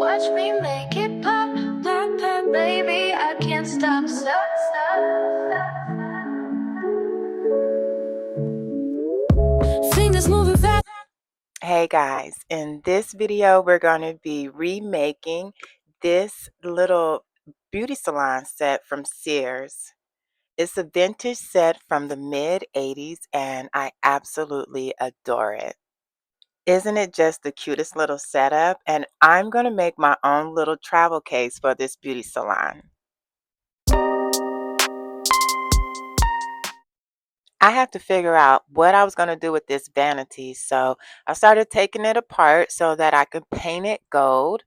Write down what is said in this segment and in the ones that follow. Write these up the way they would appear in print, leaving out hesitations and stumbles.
Watch me make it pop, pop, pop, baby, I can't stop, stop, stop. Fingers moving fast. Hey guys, in this video we're going to be remaking this little beauty salon set from Sears. It's a vintage set from the mid 80s and I absolutely adore it. Isn't it just the cutest little setup? And I'm going to make my own little travel case for this beauty salon. I had to figure out what I was going to do with this vanity, so I started taking it apart so that I could paint it gold.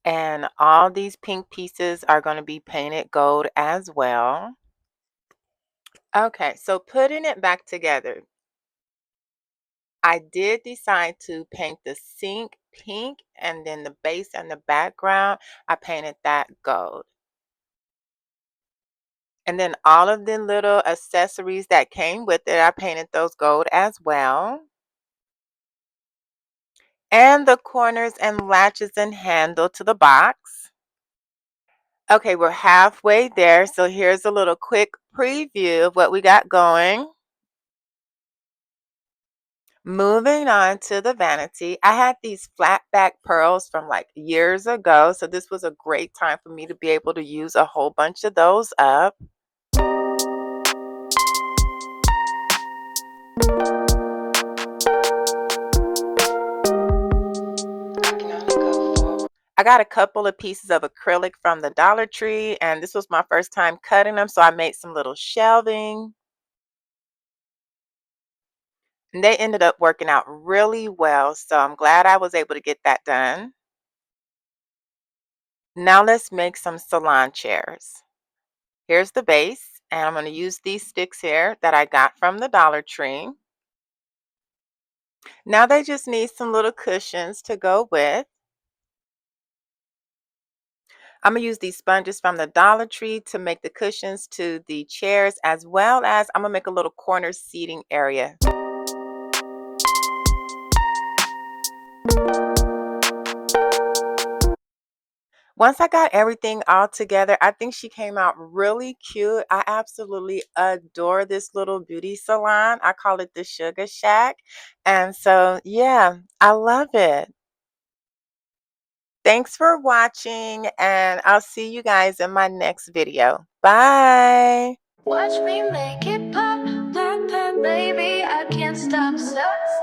And all these pink pieces are going to be painted gold as well. Okay, so putting it back together, I did decide to paint the sink pink and then the base and the background, I painted that gold. And then all of the little accessories that came with it, I painted those gold as well. And the corners and latches and handle to the box. Okay, we're halfway there, so here's a little quick preview of what we got going. Moving on to the vanity, I had these flat back pearls from like years ago, so this was a great time for me to be able to use a whole bunch of those up. I got a couple of pieces of acrylic from the Dollar Tree, and this was my first time cutting them, so I made some little shelving. And they ended up working out really well, so I'm glad I was able to get that done. Now let's make some salon chairs. Here's the base, and I'm going to use these sticks here that I got from the Dollar Tree. Now they just need some little cushions to go with. I'm going to use these sponges from the Dollar Tree to make the cushions to the chairs, as well as I'm going to make a little corner seating area. Once I got everything all together, I think she came out really cute. I absolutely adore this little beauty salon. I call it the Sugar Shack. And so, yeah, I love it. Thanks for watching, and I'll see you guys in my next video. Bye. Watch me make it pop, pop, pop, baby, I can't stop, stop, stop.